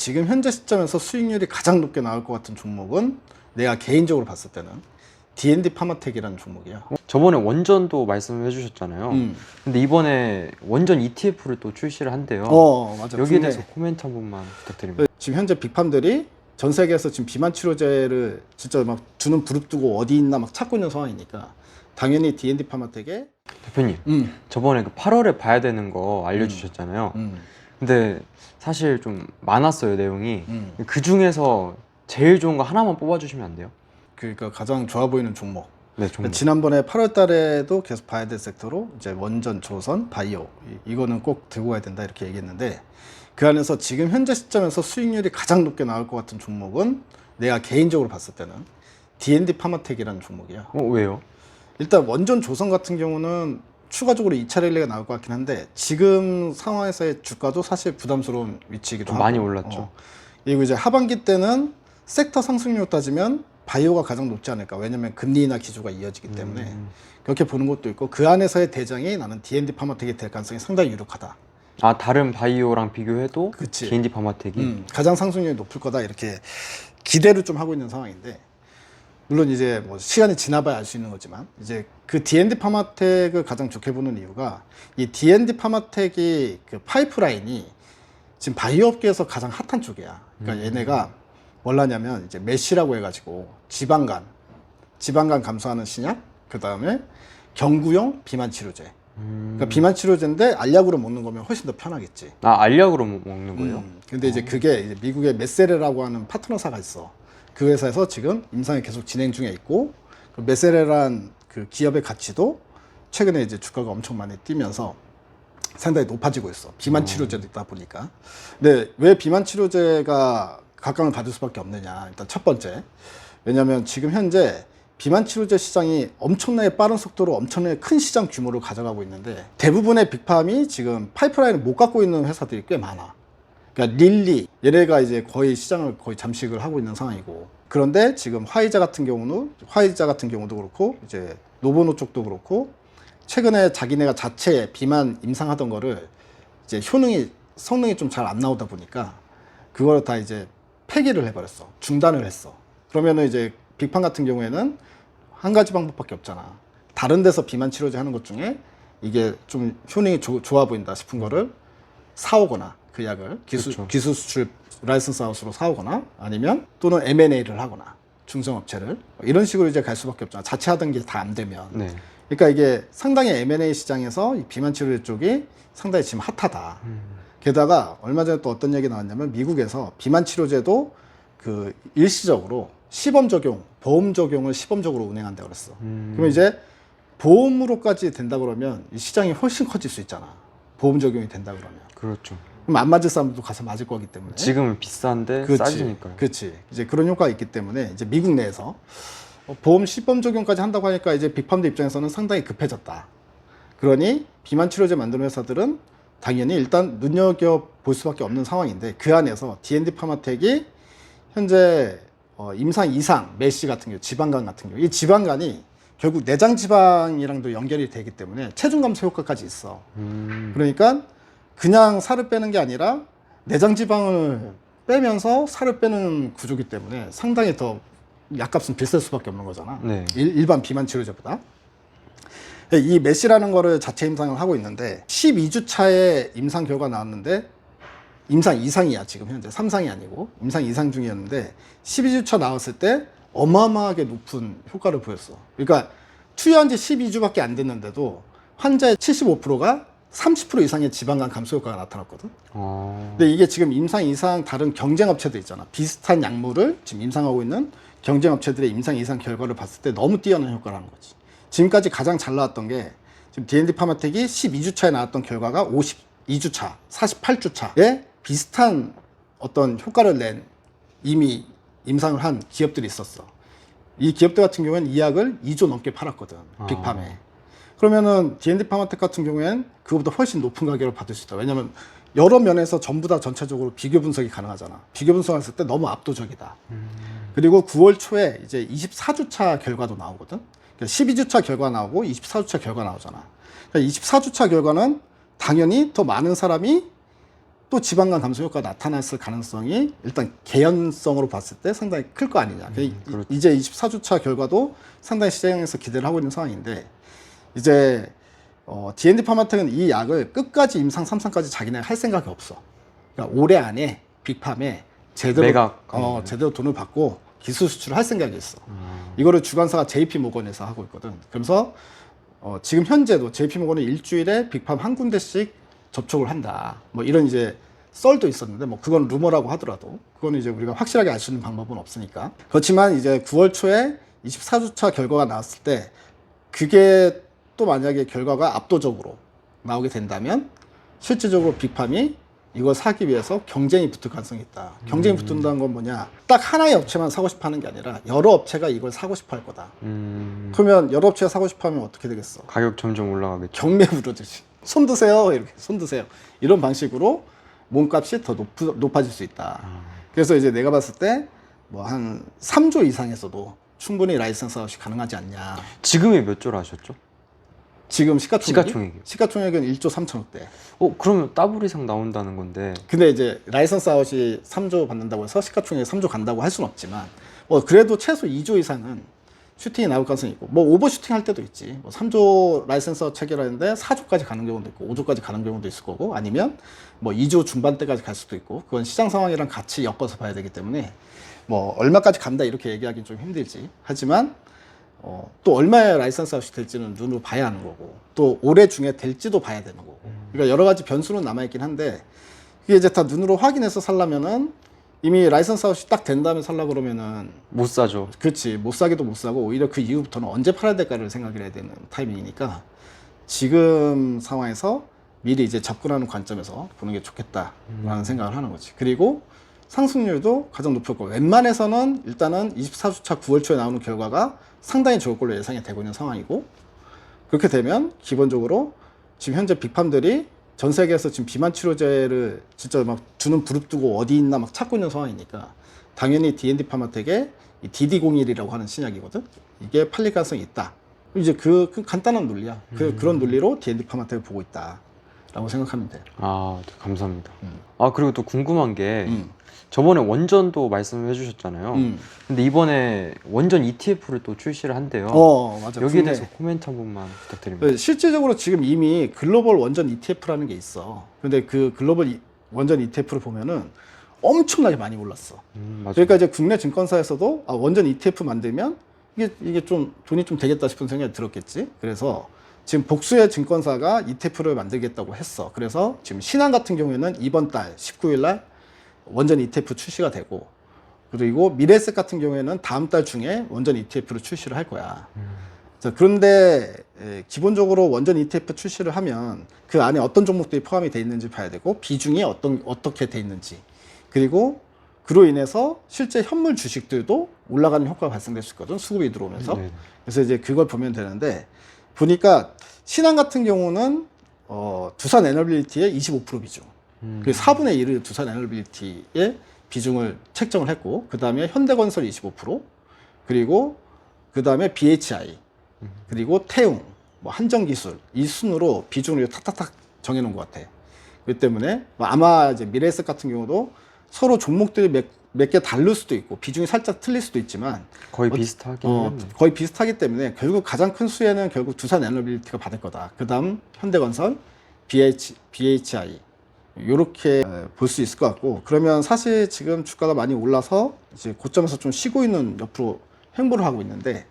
지금 현재 시점에서 수익률이 가장 높게 나올 것 같은 종목은 내가 개인적으로 봤을 때는 D&D 파마텍이라는 종목이야. 저번에 원전도 말씀해 주셨잖아요. 근데 이번에 원전 ETF를 또 출시를 한대요. 맞아. 여기에 대해서 코멘트 한 번만 부탁드립니다. 지금 현재 빅팜들이 전 세계에서 지금 비만 치료제를 진짜 막 주는 부릅 두고 어디 있나 막 찾고 있는 상황이니까 당연히 D&D 파마텍에 대표님, 저번에 그 8월에 봐야 되는 거 알려주셨잖아요. 근데 사실 좀 많았어요, 내용이. 그 중에서 제일 좋은 거 하나만 뽑아주시면 안 돼요? 그러니까 가장 좋아 보이는 종목. 네, 종목. 지난번에 8월 달에도 계속 봐야 될 섹터로 이제 원전, 조선, 바이오 이거는 꼭 들고 가야 된다 이렇게 얘기했는데 그 안에서 지금 현재 시점에서 수익률이 가장 높게 나올 것 같은 종목은 내가 개인적으로 봤을 때는 D&D 파마텍이라는 종목이야. 왜요? 일단 원전, 조선 같은 경우는 추가적으로 2차 랠리가 나올 것 같긴 한데 지금 상황에서의 주가도 사실 부담스러운 위치이기도 하고 많이 올랐죠. 그리고 이제 하반기 때는 섹터 상승률 따지면 바이오가 가장 높지 않을까. 왜냐면 금리 인하 기조가 이어지기 때문에 그렇게 보는 것도 있고 그 안에서의 대장이 나는 D&D 파마텍이 될 가능성이 상당히 유력하다. 아, 다른 바이오랑 비교해도 그치. D&D 파마텍이 가장 상승률이 높을 거다 이렇게 기대를 좀 하고 있는 상황인데 물론 이제 뭐 시간이 지나봐야 알 수 있는 거지만 이제 그 D&D 파마텍을 가장 좋게 보는 이유가 이 D&D 파마텍이 그 파이프라인이 지금 바이오 업계에서 가장 핫한 쪽이야. 그러니까 얘네가 뭘 하냐면 이제 메쉬라고 해가지고 지방간 감소하는 신약, 그 다음에 경구용 비만 치료제. 그러니까 비만 치료제인데 알약으로 먹는 거면 훨씬 더 편하겠지. 아, 알약으로 먹는 거예요? 근데 이제 그게 이제 미국의 메세레라고 하는 파트너사가 있어. 그 회사에서 지금 임상이 계속 진행 중에 있고 그 메세레란 그 기업의 가치도 최근에 이제 주가가 엄청 많이 뛰면서 상당히 높아지고 있어. 비만 치료제도 있다 보니까. 근데 왜 비만 치료제가 각광을 받을 수밖에 없느냐. 일단 첫 번째. 왜냐하면 지금 현재 비만 치료제 시장이 엄청나게 빠른 속도로 엄청나게 큰 시장 규모를 가져가고 있는데 대부분의 빅팜이 지금 파이프라인을 못 갖고 있는 회사들이 꽤 많아. 그러니까 릴리 얘네가 이제 거의 시장을 거의 잠식을 하고 있는 상황이고 그런데 지금 화이자 같은 경우도 그렇고 이제 노보노 쪽도 그렇고 최근에 자기네가 자체 비만 임상하던 거를 이제 성능이 좀 잘 안 나오다 보니까 그걸 다 이제 폐기를 해버렸어. 중단을 했어. 그러면은 이제 빅팜 같은 경우에는 한 가지 방법밖에 없잖아. 다른 데서 비만 치료제 하는 것 중에 이게 좀 효능이 좋아 보인다 싶은 거를 사오거나 그 약을 기술 수출 라이선스 하우스로 사오거나 아니면 또는 M&A를 하거나 중성업체를 이런 식으로 이제 갈 수밖에 없잖아. 자체 하던 게 다 안 되면. 네. 그러니까 이게 상당히 M&A 시장에서 이 비만 치료제 쪽이 상당히 지금 핫하다. 게다가 얼마 전에 또 어떤 얘기 나왔냐면 미국에서 비만 치료제도 그 일시적으로 시범 적용, 보험 적용을 시범적으로 운행한다고 그랬어. 그러면 이제 보험으로까지 된다 그러면 이 시장이 훨씬 커질 수 있잖아. 보험 적용이 된다 그러면. 그렇죠. 그럼 안 맞을 사람도 가서 맞을 거기 때문에. 지금은 비싼데 싸지니까요. 그렇지. 이제 그런 효과가 있기 때문에 이제 미국 내에서 보험 시범 적용까지 한다고 하니까 이제 빅팜드 입장에서는 상당히 급해졌다. 그러니 비만 치료제 만드는 회사들은 당연히 일단 눈여겨볼 수밖에 없는 상황인데 그 안에서 D&D 파마텍이 현재 임상 이상 메쉬 같은 경우 지방간 같은 경우 이 지방간이 결국 내장 지방이랑도 연결이 되기 때문에 체중 감소 효과까지 있어. 그러니까 그냥 살을 빼는 게 아니라 내장 지방을 빼면서 살을 빼는 구조기 때문에 상당히 더 약값은 비쌀 수밖에 없는 거잖아. 네. 일반 비만 치료제보다. 이 메시라는 거를 자체 임상을 하고 있는데 12주 차에 임상 결과 나왔는데 임상 이상이야 지금 현재 3상이 아니고 임상 이상 중이었는데 12주 차 나왔을 때 어마어마하게 높은 효과를 보였어. 그러니까 투여한 지 12주밖에 안 됐는데도 환자의 75%가 30% 이상의 지방간 감소 효과가 나타났거든. 근데 이게 지금 임상 이상 다른 경쟁 업체도 있잖아. 비슷한 약물을 지금 임상하고 있는 경쟁 업체들의 임상 이상 결과를 봤을 때 너무 뛰어난 효과라는 거지. 지금까지 가장 잘 나왔던 게 지금 D&D 파마텍이 12주 차에 나왔던 결과가 52주 차, 48주 차에 비슷한 어떤 효과를 낸 이미 임상을 한 기업들이 있었어. 이 기업들 같은 경우에는 이 약을 2조 넘게 팔았거든. 빅팜에. 그러면은 D&D 파마텍 같은 경우에는 그거보다 훨씬 높은 가격을 받을 수 있다. 왜냐면 여러 면에서 전부 다 전체적으로 비교 분석이 가능하잖아. 비교 분석했을 때 너무 압도적이다. 그리고 9월 초에 이제 24주차 결과도 나오거든. 12주차 결과 나오고 24주차 결과 나오잖아. 24주차 결과는 당연히 더 많은 사람이 또 지방간 감소 효과가 나타났을 가능성이 일단 개연성으로 봤을 때 상당히 클 거 아니냐. 그렇죠. 이제 24주차 결과도 상당히 시장에서 기대를 하고 있는 상황인데 이제 D&D 파마텍은 이 약을 끝까지 임상 3상까지 자기네 할 생각이 없어. 그러니까 올해 안에 빅팜에 제대로 매각 제대로 돈을 받고 기술 수출을 할 생각이 있어. 이거를 주관사가 JP 모건에서 하고 있거든. 그래서 지금 현재도 JP 모건은 일주일에 빅팜 한 군데씩 접촉을 한다. 뭐 이런 이제 썰도 있었는데 뭐 그건 루머라고 하더라도 그거는 이제 우리가 확실하게 알 수 있는 방법은 없으니까. 그렇지만 이제 9월 초에 24주차 결과가 나왔을 때 그게 또 만약에 결과가 압도적으로 나오게 된다면 실질적으로 빅팜이 이걸 사기 위해서 경쟁이 붙을 가능성이 있다. 경쟁이 붙는다는 건 뭐냐? 딱 하나의 업체만 사고 싶어 하는 게 아니라 여러 업체가 이걸 사고 싶어 할 거다. 그러면 여러 업체가 사고 싶어 하면 어떻게 되겠어? 가격 점점 올라가겠죠. 경매 부르듯이. 손 드세요. 이렇게 손 드세요. 이런 방식으로 몸값이 더 높아질 수 있다. 그래서 이제 내가 봤을 때 뭐 한 3조 이상에서도 충분히 라이선스 아웃이 가능하지 않냐. 지금이 몇 조로 하셨죠? 지금 시가총액이? 시가총액이요. 시가총액은 1조 3천억대. 그러면 더블 이상 나온다는 건데. 근데 이제 라이선스 아웃이 3조 받는다고 해서 시가총액이 3조 간다고 할 수는 없지만 그래도 최소 2조 이상은 슈팅이 나올 가능성이 있고 뭐 오버슈팅 할 때도 있지. 뭐 3조 라이선스 아웃 체결하는데 4조까지 가는 경우도 있고 5조까지 가는 경우도 있을 거고 아니면 뭐 2조 중반대까지 갈 수도 있고 그건 시장 상황이랑 같이 엮어서 봐야 되기 때문에 뭐 얼마까지 간다 이렇게 얘기하기는 좀 힘들지. 하지만 또 얼마의 라이선스 아웃이 될지는 눈으로 봐야 하는 거고 또 올해 중에 될지도 봐야 되는 거고 그러니까 여러 가지 변수는 남아있긴 한데 이게 이제 다 눈으로 확인해서 살려면은 이미 라이선스 아웃이 딱 된 다음에 살라 그러면은 못 사죠. 그렇지 못 사기도 못 사고 오히려 그 이후부터는 언제 팔아야 될까를 생각을 해야 되는 타이밍이니까 지금 상황에서 미리 이제 접근하는 관점에서 보는 게 좋겠다라는 생각을 하는 거지. 그리고 상승률도 가장 높을 거고 웬만해서는 일단은 24주차 9월 초에 나오는 결과가 상당히 좋을 걸로 예상이 되고 있는 상황이고 그렇게 되면 기본적으로 지금 현재 빅팜들이 전 세계에서 지금 비만 치료제를 진짜 막 주는 부릅뜨고 어디 있나 막 찾고 있는 상황이니까 당연히 D&D 파마텍의 이 DD01이라고 하는 신약이거든. 이게 팔릴 가능성이 있다. 이제 그 간단한 논리야. 그런 논리로 D&D 파마텍을 보고 있다라고 생각하면 돼. 네, 감사합니다. 그리고 또 궁금한 게 저번에 원전도 말씀해 주셨잖아요. 근데 이번에 원전 ETF를 또 출시를 한대요. 맞아. 여기에 대해서 코멘트 한 번만 부탁드립니다. 실질적으로 지금 이미 글로벌 원전 ETF라는 게 있어. 근데 그 글로벌 원전 ETF를 보면은 엄청나게 많이 올랐어. 맞아요. 그러니까 이제 국내 증권사에서도 원전 ETF 만들면 이게 좀 돈이 좀 되겠다 싶은 생각이 들었겠지. 그래서 지금 복수의 증권사가 ETF를 만들겠다고 했어. 그래서 지금 신한 같은 경우에는 이번 달 19일 날 원전 ETF 출시가 되고 그리고 미래에셋 같은 경우에는 다음 달 중에 원전 ETF를 출시를 할 거야. 자, 그런데 기본적으로 원전 ETF 출시를 하면 그 안에 어떤 종목들이 포함이 돼 있는지 봐야 되고 비중이 어떻게 돼 있는지 그리고 그로 인해서 실제 현물 주식들도 올라가는 효과가 발생될 수 있거든. 수급이 들어오면서. 네. 그래서 이제 그걸 보면 되는데 보니까 신한 같은 경우는 두산 에너빌리티의 25% 비중 그 4분의 1을 두산 에너빌리티의 비중을 책정을 했고 그 다음에 현대건설 25% 그리고 그 다음에 BHI 그리고 태웅 뭐 한정기술 이 순으로 비중을 탁탁탁 정해놓은 것 같아. 그렇기 때문에 아마 이제 미래에셋 같은 경우도 서로 종목들이 몇 개 다를 수도 있고 비중이 살짝 틀릴 수도 있지만 거의 비슷하긴 거의 비슷하기 때문에 결국 가장 큰 수혜는 결국 두산 에너빌리티가 받을 거다. 그 다음 현대건설, BHI 요렇게 볼 수 있을 것 같고 그러면 사실 지금 주가가 많이 올라서 이제 고점에서 좀 쉬고 있는 옆으로 횡보를 하고 있는데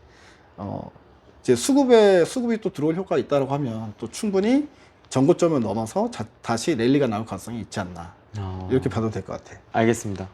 이제 수급이 또 들어올 효과가 있다고 하면 또 충분히 전고점을 넘어서 다시 랠리가 나올 가능성이 있지 않나 이렇게 봐도 될 것 같아. 알겠습니다.